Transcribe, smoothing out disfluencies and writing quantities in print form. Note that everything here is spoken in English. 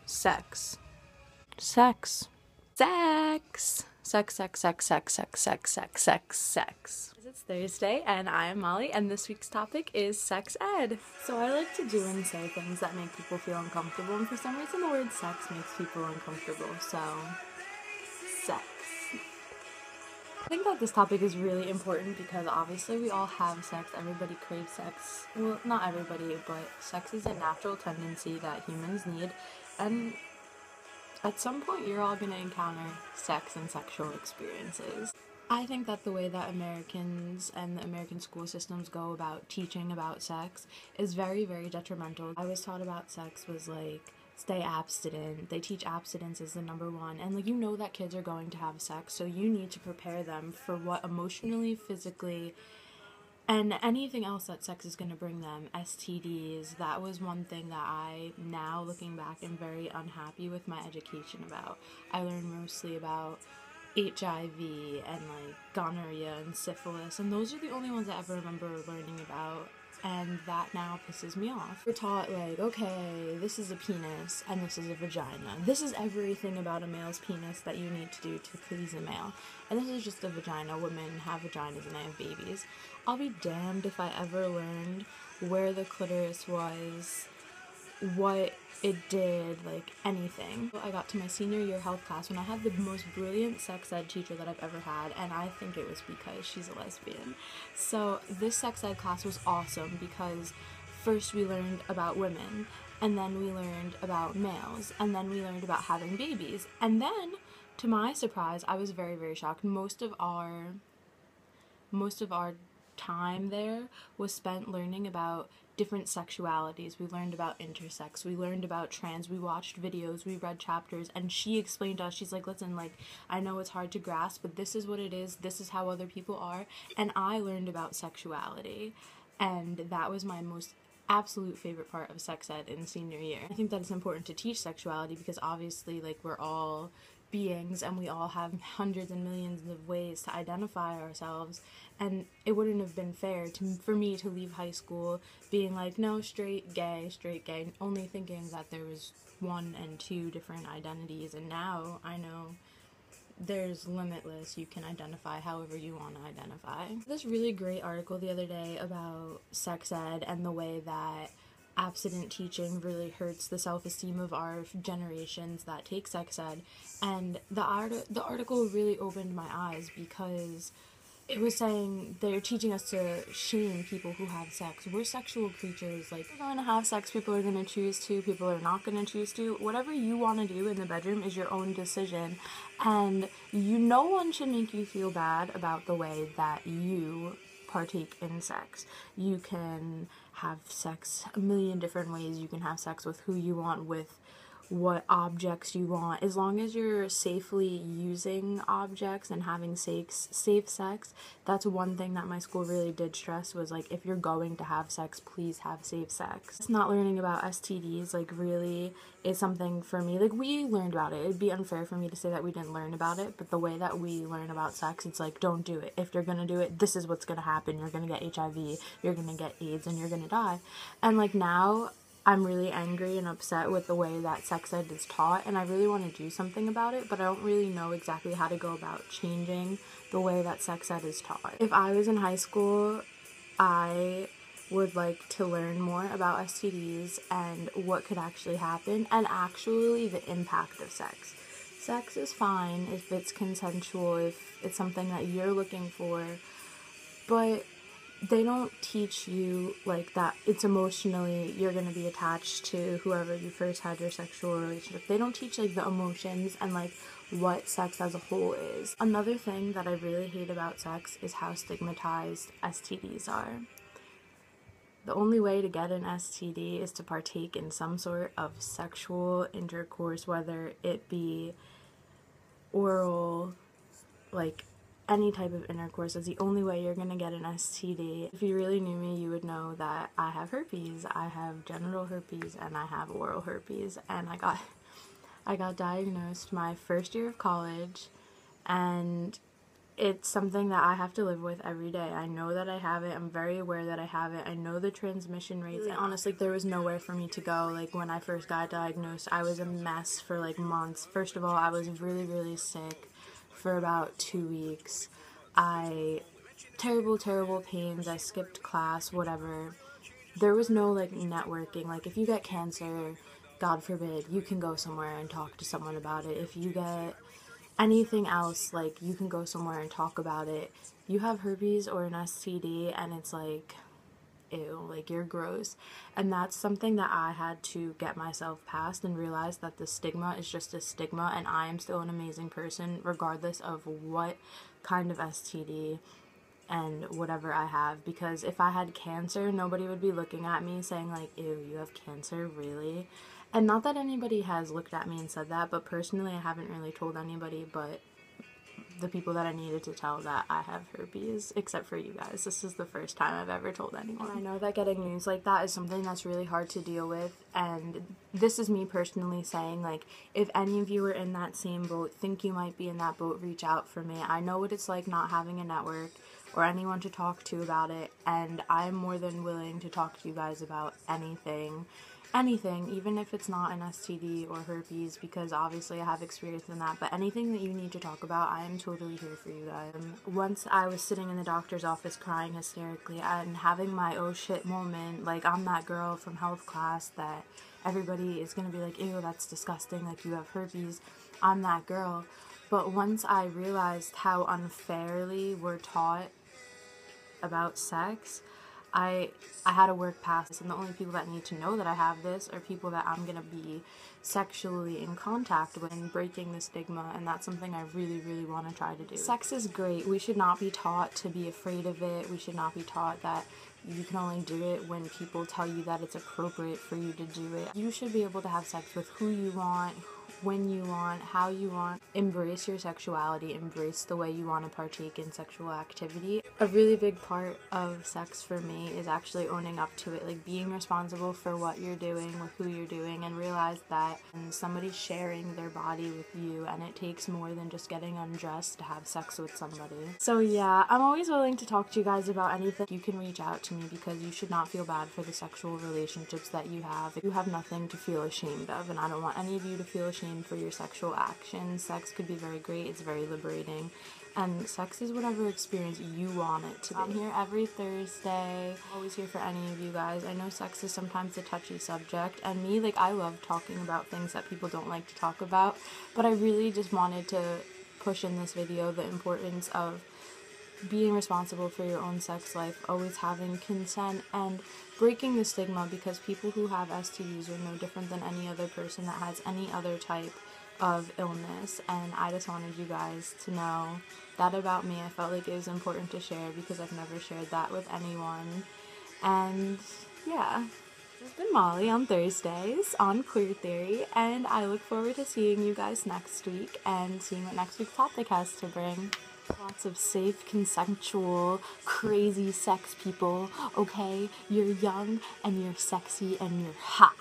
Sex. Sex. Sex. Sex, sex, sex, sex, sex, sex, sex, sex, sex. It's Thursday and I am Molly, and this week's topic is sex ed. So I like to do and say things that make people feel uncomfortable, and for some reason the word sex makes people uncomfortable, so sex. I think that this topic is really important because obviously we all have sex, everybody craves sex. Well, not everybody, but sex is a natural tendency that humans need, and at some point you're all going to encounter sex and sexual experiences. I think that the way that Americans and the American school systems go about teaching about sex is very, very detrimental. I was taught about sex was like, stay abstinent. They teach abstinence as the number one, and like, you know that kids are going to have sex, so you need to prepare them for what emotionally, physically, and anything else that sex is going to bring them. STDs, that was one thing that I, now looking back, am very unhappy with my education about. I learned mostly about HIV and like gonorrhea and syphilis, and those are the only ones I ever remember learning about, and that now pisses me off. We're taught like, okay, this is a penis and this is a vagina. This is everything about a male's penis that you need to do to please a male. And this is just a vagina. Women have vaginas and they have babies. I'll be damned if I ever learned where the clitoris was, what it did, like anything. I got to my senior year health class when I had the most brilliant sex ed teacher that I've ever had, and I think it was because she's a lesbian. So this sex ed class was awesome because first we learned about women, and then we learned about males, and then we learned about having babies, and then to my surprise I was very, very shocked. Most of our time there was spent learning about different sexualities. We learned about intersex, we learned about trans, we watched videos, we read chapters, and she explained to us, she's like, listen, like, I know it's hard to grasp, but this is what it is, this is how other people are, and I learned about sexuality, and that was my most absolute favorite part of sex ed in senior year. I think that it's important to teach sexuality because obviously, like, we're all beings and we all have hundreds and millions of ways to identify ourselves, and it wouldn't have been fair for me to leave high school being like, no, straight, gay, only thinking that there was one and two different identities, and now I know there's limitless. You can identify however you want to identify. This really great article the other day about sex ed and the way that abstinent teaching really hurts the self-esteem of our generations that take sex ed, and the article really opened my eyes because it was saying they're teaching us to shame people who have sex. We're sexual creatures. Like, you're going to have sex, people are going to choose to, people are not going to choose to. Whatever you want to do in the bedroom is your own decision, and no one should make you feel bad about the way that you partake in sex. You can have sex a million different ways. You can have sex with who you want, with what objects you want, as long as you're safely using objects and having safe sex. That's one thing that my school really did stress, was like, if you're going to have sex, please have safe sex. It's not learning about STDs, like, really is something for me. Like, we learned about it. It'd be unfair for me to say that we didn't learn about it, but the way that we learn about sex, it's like, don't do it. If you're gonna do it, this is what's gonna happen. You're gonna get HIV, you're gonna get AIDS, and you're gonna die. And like, now I'm really angry and upset with the way that sex ed is taught, and I really want to do something about it, but I don't really know exactly how to go about changing the way that sex ed is taught. If I was in high school, I would like to learn more about STDs and what could actually happen, and actually the impact of sex. Sex is fine if it's consensual, if it's something that you're looking for, but they don't teach you like that it's emotionally, you're going to be attached to whoever you first had your sexual relationship. They don't teach like the emotions and like what sex as a whole is. Another thing that I really hate about sex is how stigmatized STDs are. The only way to get an STD is to partake in some sort of sexual intercourse, whether it be oral, like any type of intercourse is the only way you're gonna get an STD. If you really knew me, you would know that I have herpes. I have genital herpes and I have oral herpes, and I got diagnosed my first year of college, and it's something that I have to live with every day. I know that I have it. I'm very aware that I have it. I know the transmission rates. And honestly, there was nowhere for me to go. Like, when I first got diagnosed, I was a mess for, like, months. First of all, I was really, really sick for about 2 weeks. Terrible pains. I skipped class, whatever. There was no, like, networking. Like, if you get cancer, God forbid, you can go somewhere and talk to someone about it. If you get anything else, like, you can go somewhere and talk about it. You have herpes or an STD and it's like, ew, like, you're gross. And that's something that I had to get myself past and realize that the stigma is just a stigma, and I am still an amazing person regardless of what kind of STD and whatever I have. Because if I had cancer, nobody would be looking at me saying like, ew, you have cancer, really? And not that anybody has looked at me and said that, but personally I haven't really told anybody but the people that I needed to tell that I have herpes, except for you guys. This is the first time I've ever told anyone. And I know that getting news like that is something that's really hard to deal with, and this is me personally saying, like, if any of you are in that same boat, think you might be in that boat, reach out for me. I know what it's like not having a network or anyone to talk to about it, and I'm more than willing to talk to you guys about anything, even if it's not an STD or herpes, because obviously I have experience in that, but anything that you need to talk about, I am totally here for you guys. Once I was sitting in the doctor's office crying hysterically and having my oh shit moment, like, I'm that girl from health class that everybody is gonna be like, ew, that's disgusting, like, you have herpes. I'm that girl. But once I realized how unfairly we're taught about sex, I had to work past this, and the only people that need to know that I have this are people that I'm gonna be sexually in contact with, and breaking the stigma, and that's something I really, really want to try to do. Sex is great. We should not be taught to be afraid of it. We should not be taught that you can only do it when people tell you that it's appropriate for you to do it. You should be able to have sex with who you want, when you want, how you want. Embrace your sexuality, embrace the way you want to partake in sexual activity. A really big part of sex for me is actually owning up to it, like being responsible for what you're doing, with who you're doing, and realize that somebody's sharing their body with you, and it takes more than just getting undressed to have sex with somebody. So yeah, I'm always willing to talk to you guys about anything. You can reach out to me, because you should not feel bad for the sexual relationships that you have. You have nothing to feel ashamed of, and I don't want any of you to feel ashamed for your sexual actions. Sex could be very great, it's very liberating, and sex is whatever experience you want it to be. I'm here every Thursday, always here for any of you guys. I know sex is sometimes a touchy subject, and me, like, I love talking about things that people don't like to talk about, but I really just wanted to push in this video the importance of being responsible for your own sex life, always having consent, and breaking the stigma, because people who have STDs are no different than any other person that has any other type of illness. And I just wanted you guys to know that about me. I felt like it was important to share, because I've never shared that with anyone. And yeah, this has been Molly on Thursdays on Queer Theory, and I look forward to seeing you guys next week and seeing what next week's topic has to bring. Lots of safe, consensual, crazy sex people, okay? You're young, and you're sexy, and you're hot.